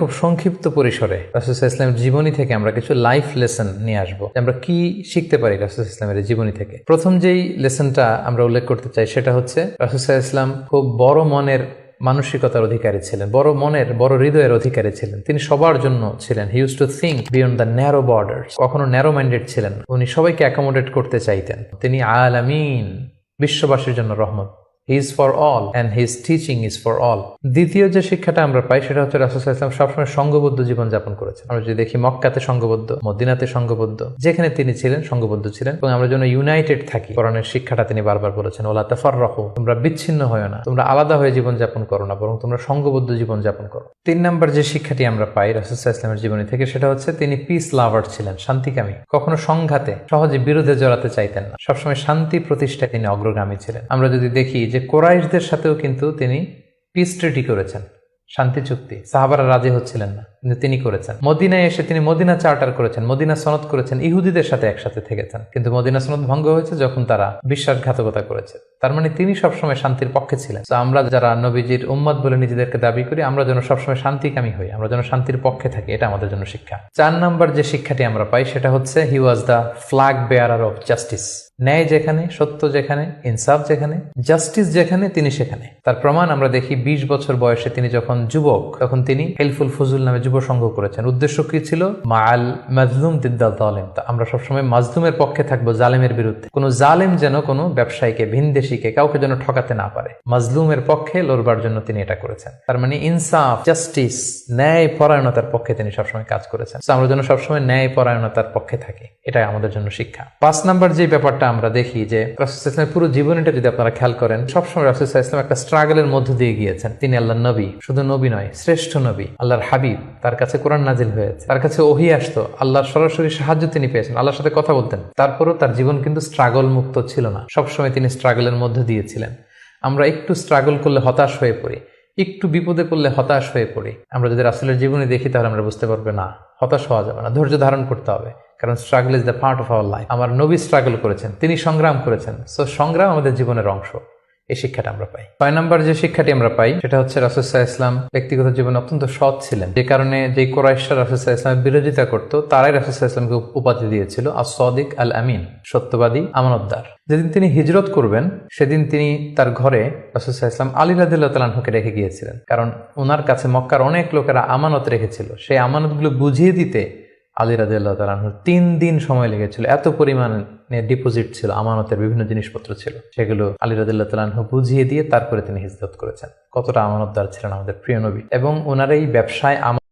খুব সংক্ষিপ্ত পরিসরে রাসূল সাল্লাল্লাহু আলাইহি ওয়াসাল্লামের জীবনী থেকে আমরা কিছু লাইফ লেসন নিয়ে আসবো। আমরা কি শিখতে পারি রাসূল সাল্লাল্লাহু আলাইহি ওয়াসাল্লামের জীবনী থেকে। প্রথম যেই লেসনটা আমরা উল্লেখ করতে চাই সেটা হচ্ছে রাসূল সাল্লাল্লাহু আলাইহি ওয়াসাল্লাম খুব বড় মনের মানসিকতার অধিকারী ছিলেন, বড় মনের বড় হৃদয়ের অধিকারী ছিলেন। তিনি সবার জন্য ছিলেন। He use to think beyond the narrow borders. কখনো ন্যারো মাইন্ডেড ছিলেন। উনি সবাইকে অ্যাকোমোডেট করতে চাইতেন। তিনি আলামিন, বিশ্ববাসীর জন্য রহমত। He is for all and his teaching is for all. দ্বিতীয় যে শিক্ষাটা আমরা পাই সেটা হচ্ছে রাসূল সাল্লাল্লাহু আলাইহি ওয়াসাল্লাম সবসময় সংঘবদ্ধ জীবন যাপন করেছেন। আমরা যদি দেখি মক্কাতে সংঘবদ্ধ, মদিনাতে সংঘবদ্ধ, যেখানে তিনি ছিলেন সংঘবদ্ধ ছিলেন এবং আমরা যেন ইউনাইটেড থাকি। কোরআনের শিক্ষাটা তিনি বারবার বলেছেন, ওয়ালা তাফাররাকু, তোমরা বিচ্ছিন্ন হয়ো না, তোমরা আলাদা হয়ে জীবন যাপন করো না, বরং তোমরা সংঘবদ্ধ জীবন যাপন করো। 3 নম্বর যে শিক্ষাটি আমরা পাই রাসূল সাল্লাল্লাহু আলাইহি ওয়াসাল্লামের জীবনী থেকে সেটা হচ্ছে তিনি পিস লাভার ছিলেন, শান্তিকামী। কখনো সংঘাতে সহজে বিরোধে জড়াতে চাইতেন না। সবসময় শান্তি প্রতিষ্ঠায় তিনি অগ্রগামী ছিলেন। আমরা যদি দেখি যে কুরাইশদের সাথেও কিন্তু তিনি পিস ট্রিটি করেছেন, শান্তি চুক্তি। সাহাবারা রাজি হচ্ছিলেন না, কিন্তু তিনি করেছেন। মদিনায় এসে তিনি মদিনা চার্টার করেছেন, মদিনা সনদ করেছেন, ইহুদিদের সাথে একসাথে থেকেছেন। কিন্তু মদিনা সনদ ভঙ্গ হয়েছে যখন তারা বিশ্বাসঘাতকতা করেছে। তার মানে তিনি সবসময় শান্তির পক্ষে ছিলেন। তো আমরা যারা নবীজির উম্মত বলে নিজেদেরকে দাবি করি, আমরা যেন সবসময় শান্তিকামী হই, আমরা যেন শান্তির পক্ষে থাকি, এটা আমাদের জন্য শিক্ষা। 4 নম্বর যে শিক্ষাটি আমরা পাই সেটা হচ্ছে he was the flag bearer of justice. ন্যায় যেখানে, সত্য যেখানে, ইনসাফ যেখানে, জাস্টিস যেখানে, তিনি সেখানে। তার প্রমাণ আমরা দেখি 20 বছর বয়সে তিনি যখন যুবক, তখন তিনি হেলফুল ফুজুল নামে যুব সংঘ করেছেন। উদ্দেশ্য কি ছিল? মাআল মাজলুম দিদ্দাল জালিম। আমরা সবসময় মাজলুমের পক্ষে থাকবো, জালেমের বিরুদ্ধে। কোনো জালেম যেন কোনো ব্যবসায়ীকে, ভিনদেশীকে, কাউকে যেন ঠকাতে না পারে, মাজলুমের পক্ষে লড়বার জন্য তিনি এটা করেছেন। তার মানে ইনসাফ, জাস্টিস, ন্যায় পরায়ণতার পক্ষে তিনি সবসময় কাজ করেছেন। আমরা যেন সবসময় ন্যায় পরায়ণতার পক্ষে থাকি, এটাই আমাদের জন্য শিক্ষা। 5 নম্বর যে ব্যাপারটা আমরা দেখি যে রাসূল সাল্লাল্লাহু আলাইহি ওয়াসাল্লামের পুরো জীবনীটা যদি আপনারা খেয়াল করেন, সবসময় রাসূল সাল্লাল্লাহু আলাইহি ওয়াসাল্লাম একটা স্ট্রাগলের মধ্য দিয়ে গিয়েছেন। তিনি আল্লাহর নবী, শুধু নবী নয়, শ্রেষ্ঠ নবী, আল্লাহর হাবিব। তার কাছে কোরআন নাজিল হয়েছে, তার কাছে ওহী আসতো, আল্লাহর সরাসরি সাহায্য তিনি পেয়েছেন, আল্লাহর সাথে কথা বলতেন। তারপরও তার জীবন কিন্তু স্ট্রাগল মুক্ত ছিল না। সবসময় তিনি স্ট্রাগলের মধ্যে দিয়েছিলেন। আমরা একটু স্ট্রাগল করলে হতাশ হয়ে পড়ি, একটু বিপদে পড়লে হতাশ হয়ে পড়ি। আমরা যদি রাসূলের জীবনী দেখি তাহলে আমরা বুঝতে পারবো না, হতাশ হওয়া যাবে না, ধৈর্য ধারণ করতে হবে। কারণ struggle is the part of our life. আমার নবী স্ট্রাগল করেছেন, তিনি সংগ্রাম করেছেন। সো সংগ্রাম আমাদের জীবনের অংশ। এই শিক্ষাটা আমরা পাই। 6 নম্বর যে শিক্ষাটি আমরা পাই সেটা হচ্ছে রাসূল সাল্লাল্লাহু আলাইহি ওয়াসাল্লাম ব্যক্তিগত জীবনে অত্যন্ত সৎ ছিলেন। যে কারণে যে কুরাইশরা রাসূল সাল্লাল্লাহু আলাইহি ওয়াসাল্লামের বিরোধিতা করত, তারাই রাসূল সাল্লাল্লাহু আলাইহি ওয়াসাল্লামকে উপাধি দিয়েছিল আস-সাদিক আল আমিন, সত্যবাদী, আমানতদার। যেদিন তিনি হিজরত করবেন সেদিন তিনি তার ঘরে রাসূল সাল্লাল্লাহু আলাইহি ওয়াসাল্লাম আলী রাদিয়াল্লাহু তাআলা আনহুকে রেখে গিয়েছিলেন। কারণ ওনার কাছে মক্কার অনেক লোকেরা আমানত রেখেছিল। সেই আমানতগুলো বুঝিয়ে দিতে আলী রাদিয়াল্লাহু তাআলা আনহুর 3 দিন সময় লেগেছিল। এত পরিমাণে ডিপোজিট ছিল, আমানতের বিভিন্ন জিনিসপত্র ছিল, সেগুলো আলী রাদিয়াল্লাহু তাআলা আনহু বুঝিয়ে দিয়ে তারপরে তিনি হিজরত করেছেন। কতটা আমানতদার ছিলেন আমাদের প্রিয় নবী। এবং ওনার এই ব্যবসায়